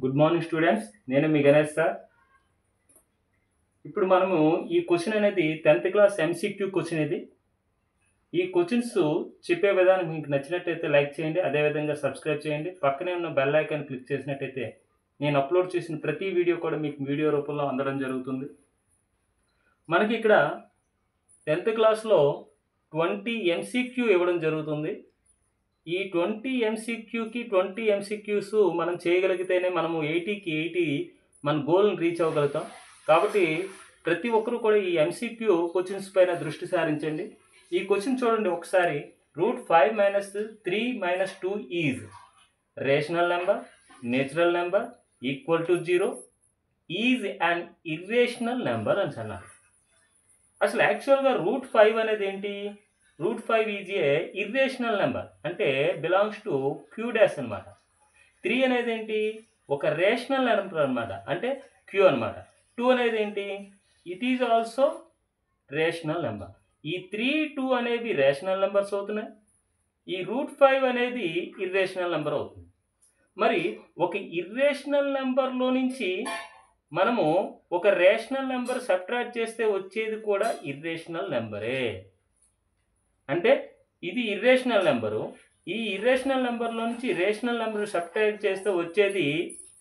Good morning students, నేను మీ Ganesh sir. ఇప్పుడు మనము ఈ క్వశ్చన్ అనేది 10th క్లాస్ ఎంసీక్యూ క్వశ్చన్ ఇది. ఈ క్వశ్చన్స్ చెప్పే విధానం మీకు నచ్చినట్టయితే లైక్ చేయండి, అదేవిధంగా సబ్స్క్రైబ్ చేయండి. పక్కనే ఉన్న బెల్ ఐకాన్ క్లిక్ చేసినట్టయితే నేను అప్లోడ్ చేసిన ప్రతి వీడియో కూడా మీకు వీడియో రూపంలో అందడం జరుగుతుంది. మనకి ఇక్కడ 10th క్లాస్లో 20 ఎంసీక్యూ ఇవ్వడం జరుగుతుంది. ఈ 20 ఎంసీక్యూకి 20 ఎంసీక్యూస్ మనం చేయగలిగితేనే మనము 80కి 80 మన గోల్ని రీచ్ అవ్వగలుగుతాం. కాబట్టి ప్రతి ఒక్కరూ కూడా ఈ ఎంసీక్యూ క్వశ్చన్స్ పైన దృష్టి సారించండి. ఈ క్వశ్చన్ చూడండి ఒకసారి. √5 - 3 - 2 is rational number, natural number, equal to 0, is an irrational number అని అన్నారు. అసలు యాక్చువల్గా √5 అనేది ఏంటి? √5 ఈజ్ ఏ ఇర్రేషనల్ నెంబర్, అంటే బిలాంగ్స్ టు క్యూ డాష్ అనమాట. 3 అనేది ఏంటి? ఒక రేషనల్ నెంబర్ అనమాట, అంటే క్యూ అనమాట. 2 అనేది ఏంటి? It is also rational number. ఈ 3, 2 అనేవి రేషనల్ నెంబర్స్ అవుతున్నాయి. ఈ √5 అనేది ఇర్రేషనల్ నెంబర్ అవుతుంది. మరి ఒక ఇర్రేషనల్ నెంబర్లో నుంచి మనము ఒక రేషనల్ నెంబర్ సబ్ట్రాక్ట్ చేస్తే వచ్చేది కూడా ఇర్రేషనల్ నెంబరే. అంటే ఇది ఇర్రేషనల్ నెంబరు. ఈ ఇర్రేషనల్ నెంబర్లో నుంచి రేషనల్ నెంబర్ సబ్ట్రాక్ట్ చేస్తే వచ్చేది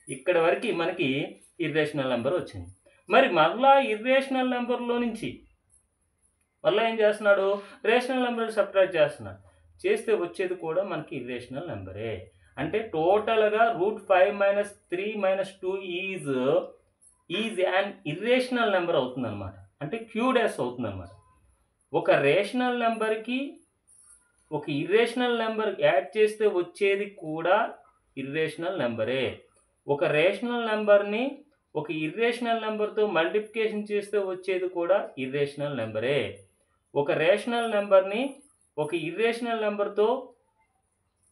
ఇక్కడ వరకు మనకి ఇర్రేషనల్ నెంబర్ వచ్చింది. మరి మళ్ళా ఇర్రేషనల్ నెంబర్లో నుంచి మళ్ళీ ఏం చేస్తున్నాడు? రేషనల్ నెంబర్ సబ్ట్రాక్ట్ చేస్తున్నాడు. చేస్తే వచ్చేది కూడా మనకి ఇర్రేషనల్ నెంబరే. అంటే టోటల్గా √5 - 3 - 2 ఈజ్ యాన్ ఇర్రేషనల్ నెంబర్ అవుతుంది అనమాట. అంటే క్యూ డాష్ అవుతుంది అనమాట. ఒక రేషనల్ నెంబర్కి ఒక ఇర్రేషనల్ నెంబర్ యాడ్ చేస్తే వచ్చేది కూడా ఇర్రేషనల్ నెంబరే. ఒక రేషనల్ నెంబర్ని ఒక ఇర్రేషనల్ నెంబర్తో మల్టిప్లికేషన్ చేస్తే వచ్చేది కూడా ఇర్రేషనల్ నెంబరే. ఒక రేషనల్ నెంబర్ని ఒక ఇర్రేషనల్ నెంబర్తో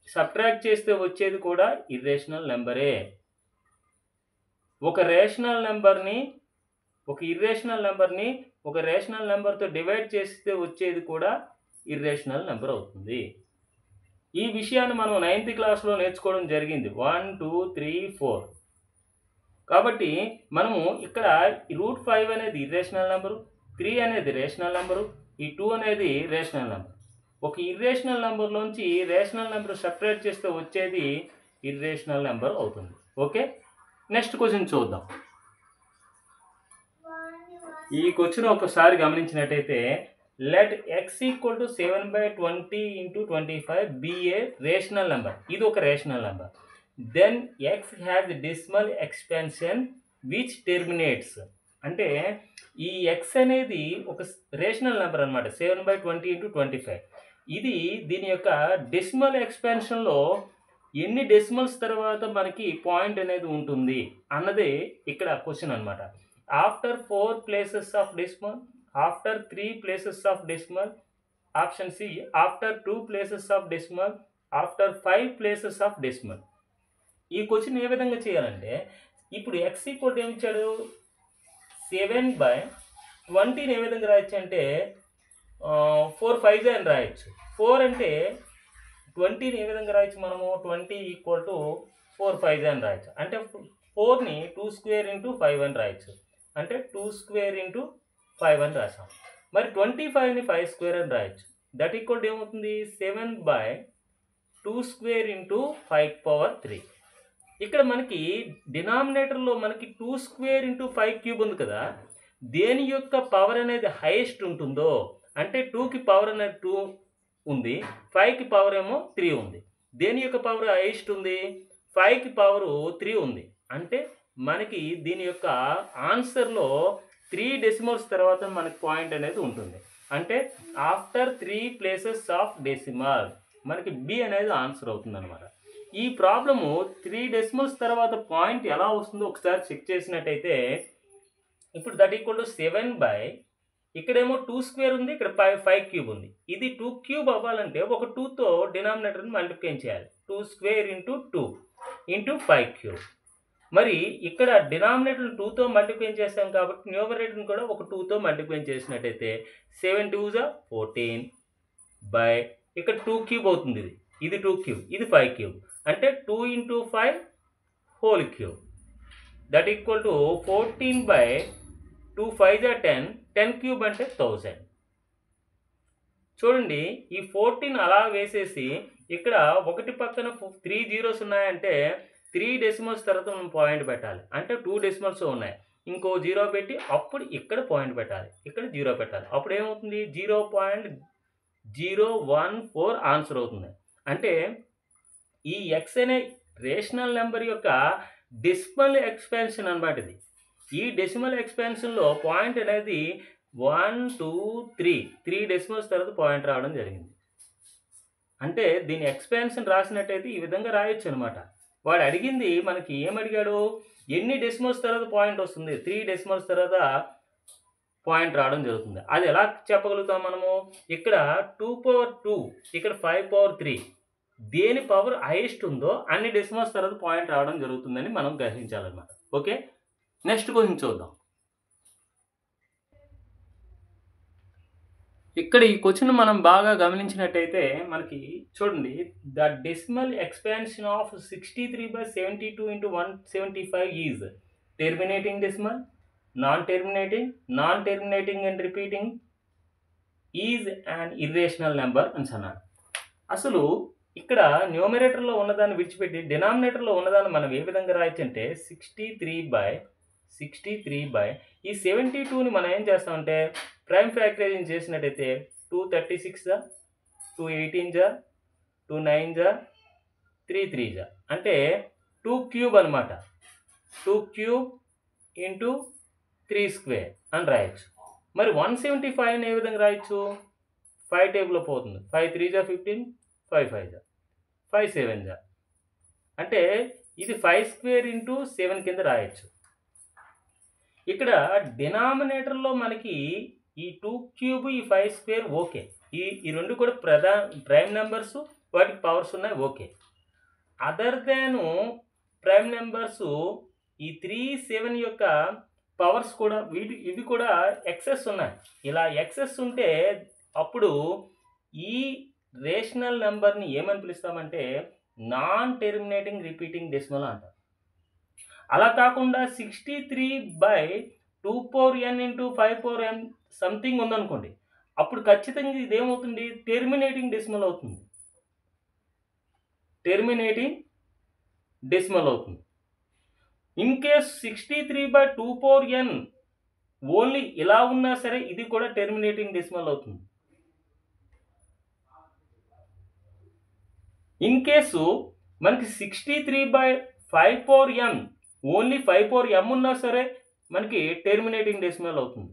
సబ్ట్రాక్ట్ చేస్తే వచ్చేది కూడా ఇర్రేషనల్ నెంబరే. ఒక రేషనల్ నెంబర్ని ఒక ఇర్రేషనల్ నెంబర్ని ఒక రేషనల్ నెంబర్తో డివైడ్ చేస్తే వచ్చేది కూడా ఇర్రేషనల్ నెంబర్ అవుతుంది. ఈ విషయాన్ని మనం 9th క్లాస్లో నేర్చుకోవడం జరిగింది. 1, 2, 3, 4. కాబట్టి మనము ఇక్కడ √5 అనేది ఇర్రేషనల్ నెంబరు, 3 అనేది రేషనల్ నెంబరు, ఈ 2 అనేది రేషనల్ నెంబర్. ఒక ఇర్రేషనల్ నెంబర్లోంచి రేషనల్ నెంబర్ సపరేట్ చేస్తే వచ్చేది ఇర్రేషనల్ నెంబర్ అవుతుంది. ఓకే, నెక్స్ట్ క్వశ్చన్ చూద్దాం. ఈ క్వశ్చన్ ఒకసారి గమనించినట్టయితే, let x = 7/20 × 25 be a rational number. ఇది ఒక rational number. Then x has decimal expansion which terminates. అంటే ఈ x అనేది ఒక రేషనల్ నెంబర్ అనమాట. 7/20 × 25. ఇది దీని యొక్క డెసిమల్ ఎక్స్పాన్షన్లో ఎన్ని డెసిమల్స్ తర్వాత మనకి పాయింట్ అనేది ఉంటుంది అన్నదే ఇక్కడ క్వశ్చన్ అనమాట. After 4 places of decimal, after 3 places of decimal, option C after 2 places of decimal, after 5 places of decimal. ఈ క్వశ్చన్ ఏ విధంగా చేయాలంటే, ఇప్పుడు x = ఏమి ఇచ్చాడు? 7/20ని ఏ విధంగా రాయొచ్చు అంటే 4 5 అని రాయొచ్చు. 4 అంటే 20ని ఏ విధంగా రాయొచ్చు మనము? 20 = 4 5 అని రాయొచ్చు. అంటే 4ని 2² × 5 అని రాయొచ్చు. అంటే 2² × 5 అని రాసాం. మరి 25ని 5² అని రాయొచ్చు. దట్ ఈక్వల్ ఏమవుతుంది? 7/2² × 5⁻3. ఇక్కడ మనకి డినామినేటర్లో మనకి 2² × 5³ ఉంది కదా. దేని యొక్క పవర్ అనేది హైయెస్ట్ ఉంటుందో, అంటే 2కి పవర్ అనేది 2 ఉంది, 5కి పవర్ ఏమో 3 ఉంది. దేని యొక్క పవర్ హైయెస్ట్ ఉంది? 5కి పవర్ 3 ఉంది. అంటే మనకి దీని యొక్క ఆన్సర్లో 3 డెసిమల్స్ తర్వాత మనకి పాయింట్ అనేది ఉంటుంది. అంటే ఆఫ్టర్ 3 ప్లేసెస్ ఆఫ్ డెసిమల్ మనకి బి అనేది ఆన్సర్ అవుతుంది అనమాట. ఈ ప్రాబ్లము 3 డెసిమల్స్ తర్వాత పాయింట్ ఎలా వస్తుందో ఒకసారి చెక్ చేసినట్టయితే, ఇప్పుడు దట్ ఈక్వల్ టు 7 ఇక్కడేమో 2² ఉంది, ఇక్కడ 5³ ఉంది. ఇది 2³ అవ్వాలంటే ఒక 2తో డినామినేటర్ని మల్టిప్లై చేయాలి. 2² × 2 × 5³. మరి ఇక్కడ డినామినేటర్ని 2తో మల్టిప్లై చేస్తాం కాబట్టి న్యూమరేటర్ని కూడా ఒక 2తో మల్టిప్లై చేసినట్టయితే 7 2s are 14 ఇక్కడ 2³ అవుతుంది. ఇది 2³ ఇది 5³ అంటే 2 × 5 whole cube. That equal to 14/2 5 10, 10 cube అంటే 1000. చూడండి, ఈ 14 అలా వేసేసి ఇక్కడ ఒకటి పక్కన 3 జీరోస్ ఉన్నాయంటే 3 డెసిమల్స్ తర్వాత మనం పాయింట్ పెట్టాలి. అంటే 2 డెసిమల్స్ ఉన్నాయి, ఇంకో జీరో పెట్టి అప్పుడు ఇక్కడ పాయింట్ పెట్టాలి, ఇక్కడ జీరో పెట్టాలి. అప్పుడు ఏమవుతుంది? 0.014 ఆన్సర్ అవుతుంది. అంటే ఈ ఎక్స్ అనే రేషనల్ నెంబర్ యొక్క డెసిమల్ ఎక్స్పాన్షన్ అన్నమాట ఇది. ఈ డెసిమల్ ఎక్స్పాన్షన్లో పాయింట్ అనేది 1 2 3 డెసిమల్స్ తర్వాత పాయింట్ రావడం జరిగింది. అంటే దీని ఎక్స్పాన్షన్ రాసినట్టయితే ఈ విధంగా రాయొచ్చు అనమాట. వాడు అడిగింది మనకి ఏమడిగాడు? ఎన్ని డెసిమల్స్ తర్వాత పాయింట్ వస్తుంది? 3 డెసిమల్స్ తర్వాత పాయింట్ రావడం జరుగుతుంది. అది ఎలా చెప్పగలుగుతాం మనము? ఇక్కడ 2/2, ఇక్కడ 5/3, దేని పవర్ హైయెస్ట్ ఉందో అన్ని డెసిమల్స్ తర్వాత పాయింట్ రావడం జరుగుతుందని మనం గ్రహించాలన్నమాట. ఓకే, నెక్స్ట్ క్వశ్చన్ చూద్దాం. ఇక్కడ ఈ క్వశ్చన్ మనం బాగా గమనించినట్టయితే మనకి చూడండి, the decimal expansion of 63/72 × 175 is terminating decimal, non terminating and repeating, is and irrational number అని అన్నాడు. అసలు ఇక్కడ న్యూమరేటర్లో ఉన్నదాన్ని విడిచిపెట్టి డినామినేటర్లో ఉన్నదాన్ని మనం ఏ విధంగా రాయొచ్చు అంటే 63/63 ఈ 72ని మనం ఏం చేస్తామంటే ప్రైమ్ ఫ్యాక్టరైజింగ్ చేసినట్టయితే 2 36 2 18 2 9 3 3 అంటే 2 క్యూబ్ అనమాట. 2 క్యూబ్ ఇంటూ 3 స్క్వేర్ అని రాయొచ్చు. మరి 175 ఏ విధంగా రాయొచ్చు? 5 టేబుల్లో పోతుంది. 5 3 15, 5 5 5 7 అంటే ఇది 5 స్క్వేర్ ఇంటూ 7 కింద రాయొచ్చు. ఇక్కడ డినామినేటర్లో మనకి ఈ 2 క్యూబ్ ఈ 5 స్క్వేర్ ఓకే, ఈ రెండు కూడా ప్రైమ్ నెంబర్స్, వాటికి పవర్స్ ఉన్నాయి ఓకే. అదర్ దాను ప్రైమ్ నెంబర్స్ ఈ 3 7 యొక్క పవర్స్ కూడా ఇవి కూడా ఎక్సెస్ ఉన్నాయి. ఇలా ఎక్సెస్ ఉంటే అప్పుడు ఈ రేషనల్ నెంబర్ని ఏమని పిలుస్తామంటే నాన్ టెర్మినేటింగ్ రిపీటింగ్ డెసిమల్ అంటారు. అలా కాకుండా 63/2n × 5n సంథింగ్ ఉందనుకోండి, అప్పుడు ఖచ్చితంగా ఇదేమవుతుంది? టెర్మినేటింగ్ డెసిమల్ అవుతుంది. టెర్మినేటింగ్ డెసిమల్ అవుతుంది. ఇన్ కేస్ 63/2n ఓన్లీ ఇలా ఉన్నా సరే ఇది కూడా టెర్మినేటింగ్ డెసిమల్ అవుతుంది. ఇన్ కేసు మనకి 63/5n ఓన్లీ 5m ఉన్నా సరే మనకి టెర్మినేటింగ్ డెసిమల్ అవుతుంది.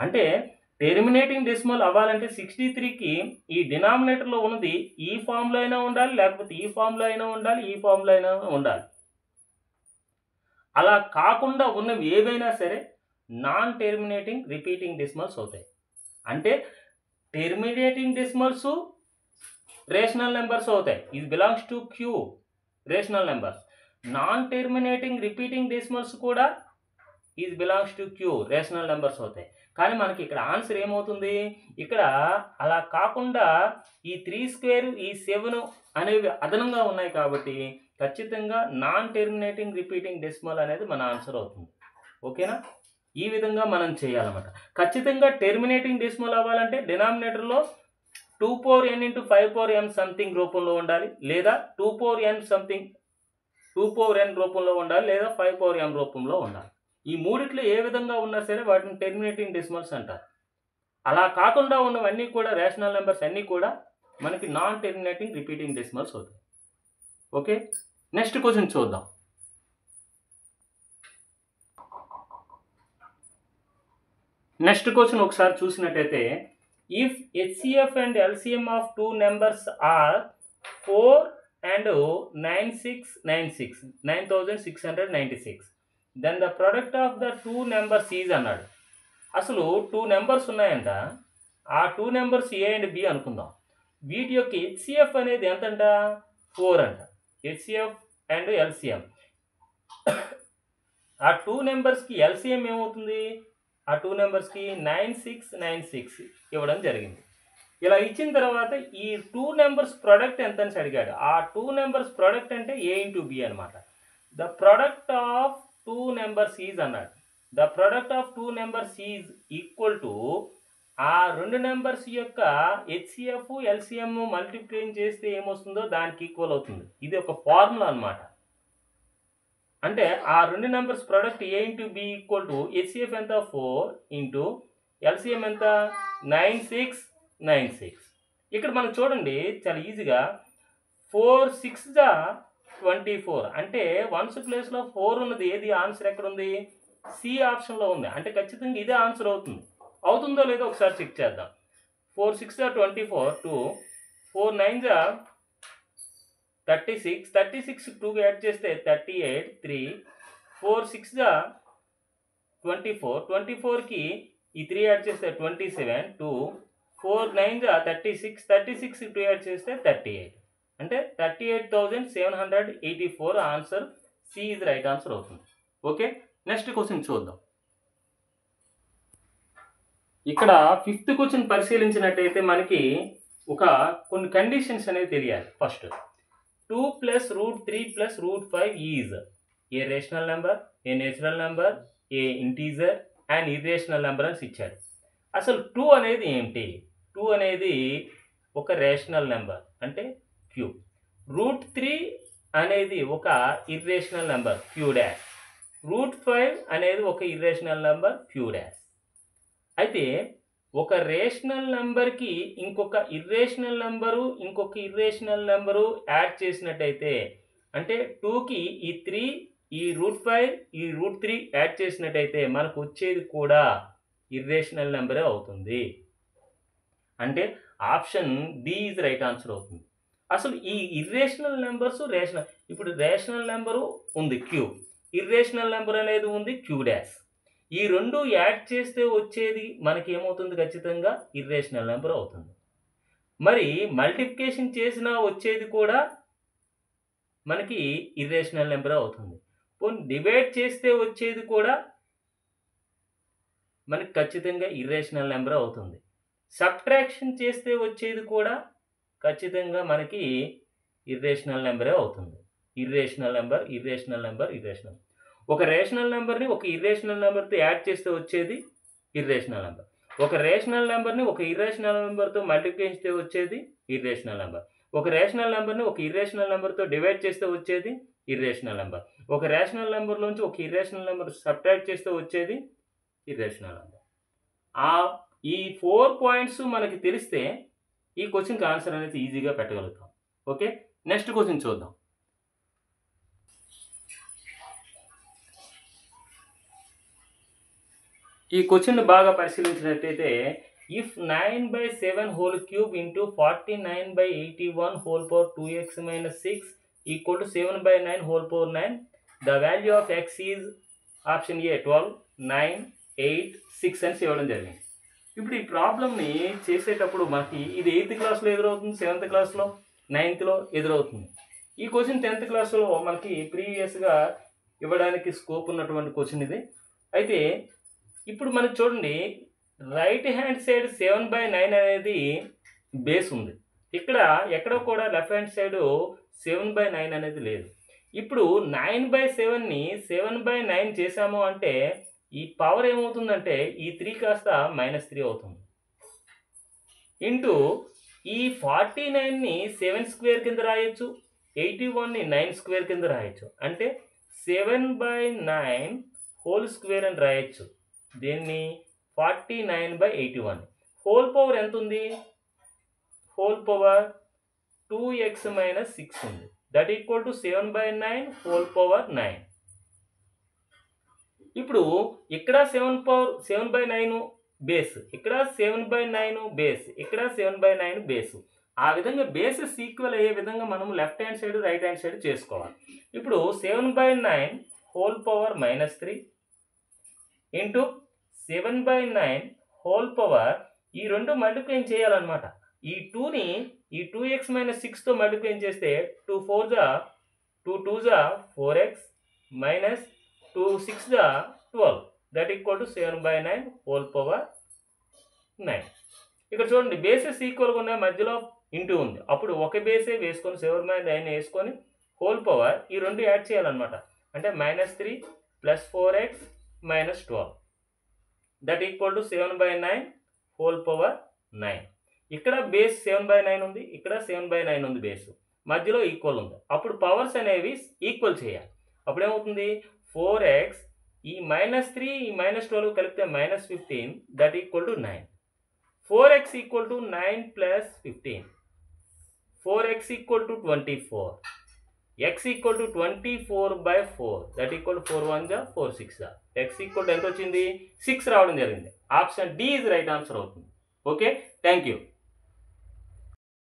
అంటే టెర్మినేటింగ్ డెసిమల్ అవ్వాలంటే 63కి ఈ డినామినేటర్లో ఉన్నది ఈ ఫామ్లో అయినా ఉండాలి, లేకపోతే ఈ ఫామ్లో అయినా ఉండాలి, ఈ ఫామ్లో అయినా ఉండాలి. అలా కాకుండా ఉన్నవి ఏవైనా సరే నాన్ టెర్మినేటింగ్ రిపీటింగ్ డెసిమల్స్ అవుతాయి. అంటే టెర్మినేటింగ్ డెసిమల్స్ రేషనల్ నెంబర్స్ అవుతాయి. ఇది belongs to Q rational numbers. Non terminating repeating decimals కూడా is belongs to Q rational numbers అవుతాయి. కానీ మనకి ఇక్కడ ఆన్సర్ ఏమవుతుంది? ఇక్కడ అలా కాకుండా ఈ 3 స్క్వేర్ ఈ 7 అనేవి అదనంగా ఉన్నాయి కాబట్టి ఖచ్చితంగా నాన్ టెర్మినేటింగ్ రిపీటింగ్ డెసిమల్ అనేది మన ఆన్సర్ అవుతుంది. ఓకేనా? ఈ విధంగా మనం చేయాలన్నమాట. ఖచ్చితంగా టెర్మినేటింగ్ డెసిమల్ అవ్వాలంటే డినామినేటర్లో 2n × 5m సంథింగ్ రూపంలో ఉండాలి, లేదా 2n సంథింగ్ 2n రూపంలో ఉండాలి, లేదా 5m రూపంలో ఉండాలి. ఈ మూడిట్లో ఏ విధంగా ఉన్నా సరే వాటిని టెర్మినేటింగ్ డెసిమల్స్ అంటారు. అలా కాకుండా ఉన్నవన్నీ కూడా రేషనల్ నెంబర్స్ అన్నీ కూడా మనకి నాన్ టెర్మినేటింగ్ రిపీటింగ్ డెసిమల్స్ అవుతాయి. ఓకే, నెక్స్ట్ క్వశ్చన్ చూద్దాం. నెక్స్ట్ క్వశ్చన్ ఒకసారి చూసినట్టయితే, if HCF and LCM of 2 numbers are 4 and 9696 then the product of the 2 numbers is అన్నాడు. అసలు 2 నెంబర్స్ ఉన్నాయంట, ఆ 2 నెంబర్స్ ఏ అండ్ బి అనుకుందాం. వీటి యొక్క హెచ్సిఎఫ్ అనేది ఎంతంట? 4 అంట. హెచ్సిఎఫ్ అండ్ ఎల్సిఎం, ఆ 2 నెంబర్స్కి ఎల్సిఎం ఏమవుతుంది? ఆ 2 నెంబర్స్కి 9696 ఇవ్వడం జరిగింది. ఇలా ఇచ్చిన తర్వాత ఈ 2 నెంబర్స్ ప్రొడక్ట్ ఎంత అని అడిగాడు. ఆ 2 నెంబర్స్ ప్రొడక్ట్ అంటే A ఇంటూ B అనమాట. The product of 2 numbers is అన్నాడు. The product of 2 numbers is equal to ఆ 2 నెంబర్స్ యొక్క హెచ్సిఎఫ్ ఎల్సిఎం మల్టిప్లై చేస్తే ఏమొస్తుందో దానికి ఈక్వల్ అవుతుంది. ఇది ఒక ఫార్ములా అనమాట. అంటే ఆ 2 numbers product A into B equal to HCF ఎంత 4 ఇంటూ ఎల్సిఎం ఎంత 9696. ఇక్కడ మనం చూడండి చాలా ఈజీగా 4 6 జా 24 అంటే 1s ప్లేస్లో 4 ఉన్నది. ఏది ఆన్సర్ ఎక్కడ ఉంది? సి ఆప్షన్లో ఉంది. అంటే ఖచ్చితంగా ఇదే ఆన్సర్ అవుతుంది. అవుతుందో లేదో ఒకసారి చెక్ చేద్దాం. 4 6 జా 24 2 4 9 జా 36 36 2 యాడ్ చేస్తే 38 3 4 6 జా 24 24కి ఈ 3 యాడ్ చేస్తే 27 2 4 9 జా 36 36 2 యాడ్ చేస్తే 38 అంటే 38,784 answer C is right answer అవుతుంది. ఓకే, నెక్స్ట్ క్వశ్చన్ చూద్దాం. ఇక్కడ 5th క్వశ్చన్ పరిశీలించినట్టయితే మనకి కొన్ని కండిషన్స్ అనేవి తెలియాలి. First 2 + √3 + √5 is a rational number, A natural number, A integer and irrational number అని ఇచ్చాడు. అసలు 2 అనేది ఏంటి? 2 అనేది ఒక రేషనల్ నెంబర్ అంటే క్యూ. √3 అనేది ఒక ఇర్రేషనల్ నెంబర్ క్యూ డాష్. √5 అనేది ఒక ఇర్రేషనల్ నెంబర్ క్యూ డాష్. అయితే ఒక రేషనల్ నెంబర్కి ఇంకొక ఇర్రేషనల్ నెంబరు యాడ్ చేసినట్టయితే అంటే 2కి ఈ 3 ఈ √5 ఈ √3 యాడ్ చేసినట్టయితే మనకు వచ్చేది కూడా ఇర్రేషనల్ నెంబరే అవుతుంది. అంటే option D is right answer అవుతుంది. అసలు ఈ ఇర్రేషనల్ నెంబర్స్ రేషనల్, ఇప్పుడు రేషనల్ నెంబరు ఉంది క్యూ, ఇర్రేషనల్ నెంబర్ అనేది ఉంది క్యూ డాష్. ఈ రెండు యాడ్ చేస్తే వచ్చేది మనకి ఏమవుతుంది? ఖచ్చితంగా ఇర్రేషనల్ నెంబర్ అవుతుంది. మరి మల్టిప్లికేషన్ చేసినా వచ్చేది కూడా మనకి ఇర్రేషనల్ నెంబర్ అవుతుంది. పోనీ డివైడ్ చేస్తే వచ్చేది కూడా మనకి ఖచ్చితంగా ఇర్రేషనల్ నెంబర్ అవుతుంది. సబ్ట్రాక్షన్ చేస్తే వచ్చేది కూడా ఖచ్చితంగా మనకి ఇర్రేషనల్ నెంబరే అవుతుంది. Irrational number. ఒక రేషనల్ నెంబర్ని ఒక ఇర్రేషనల్ నెంబర్తో యాడ్ చేస్తే వచ్చేది ఇర్రేషనల్ నెంబర్. ఒక రేషనల్ నెంబర్ని ఒక ఇర్రేషనల్ నెంబర్తో మల్టిప్లై చేస్తే వచ్చేది ఇర్రేషనల్ నెంబర్. ఒక రేషనల్ నెంబర్ని ఒక ఇర్రేషనల్ నెంబర్తో డివైడ్ చేస్తే వచ్చేది ఇర్రేషనల్ నెంబర్. ఒక రేషనల్ నెంబర్ నుంచి ఒక ఇర్రేషనల్ నెంబర్ సబ్ట్రాక్ట్ చేస్తే వచ్చేది ఇర్రేషనల్ నెంబర్. ఈ 4 పాయింట్స్ మనకి తెలిస్తే ఈ క్వశ్చన్కి ఆన్సర్ అనేది ఈజీగా పెట్టగలుగుతాం. ఓకే, నెక్స్ట్ క్వశ్చన్ చూద్దాం. ఈ క్వశ్చన్ బాగా పరిశీలించినట్లయితే if 9/7 whole cube into 49/81 whole power 2x - 6 equal to 7/9 whole power 9 the value of X is option A 12 9 8 6 అని ఇవ్వడం జరిగింది. ఇప్పుడు ఈ ప్రాబ్లమ్ని చేసేటప్పుడు మనకి ఇది 8th క్లాస్లో ఎదురవుతుంది, 7th క్లాస్లో, 9thలో ఎదురవుతుంది. ఈ క్వశ్చన్ 10th క్లాస్లో మనకి ప్రీవియస్గా ఇవ్వడానికి స్కోప్ ఉన్నటువంటి క్వశ్చన్ ఇది. అయితే ఇప్పుడు మనకి చూడండి, రైట్ హ్యాండ్ సైడ్ 7/9 అనేది బేస్ ఉంది. ఇక్కడ ఎక్కడ కూడా లెఫ్ట్ హ్యాండ్ సైడ్ 7/9 అనేది లేదు. ఇప్పుడు 9/7ని 7/9 చేసాము అంటే ఈ పవర్ ఏమవుతుందంటే ఈ 3 కాస్త -3 అవుతుంది. ఇంటూ ఈ 49ని 7 స్క్వేర్ కింద రాయొచ్చు, 81ని 9 స్క్వేర్ కింద రాయొచ్చు. అంటే 7/9 హోల్ స్క్వేర్ అని రాయొచ్చు. దీన్ని 49/81 హోల్ పవర్ ఎంత ఉంది? హోల్ పవర్ 2x - 6 ఉంది. That equal to 7/9 whole power 9. ఇప్పుడు ఇక్కడ 7/9 బేస్, ఇక్కడ 7/9 బేస్, ఇక్కడ 7/9 బేస్. ఆ విధంగా బేసెస్ ఈక్వల్ అయ్యే విధంగా మనం left hand side right hand side చేసుకోవాలి. ఇప్పుడు 7/9 whole power -3 into 7/9 whole power ఈ రెండు మల్టిప్లై చేయాలన్నమాట. ఈ 2ని ఈ 2x - 6తో మల్టిప్లై చేస్తే 2 4 జా 2 2 జా 4x మైనస్ 2 6 జా 12 that equal to 7/9 whole power 9. ఇక్కడ చూడండి బేసెస్ ఈక్వల్గా ఉన్నాయి, మధ్యలో ఇంటూ ఉంది. అప్పుడు ఒక బేసే వేసుకొని 7/9 వేసుకొని హోల్ పవర్ ఈ రెండు యాడ్ చేయాలన్నమాట. అంటే -3 + 4x - 12 that equal to 7/9 whole power 9. ఇక్కడ బేస్ 7/9 ఉంది, ఇక్కడ 7/9 ఉంది బేస్, మధ్యలో ఈక్వల్ ఉంది. అప్పుడు పవర్స్ అనేవి ఈక్వల్ చేయాలి. అప్పుడు ఏమవుతుంది 4x ఈ -3 ఈ -12 కలిపితే -15 that equal to 9. 4x equal to 9 + 15, 4x equal to 24, x equal to 24/4 that equal to 4 1 4 6 x equal to ఎంత వచ్చింది 6 రావడం జరిగింది. Option D is right answer అవుతుంది. Okay, thank you.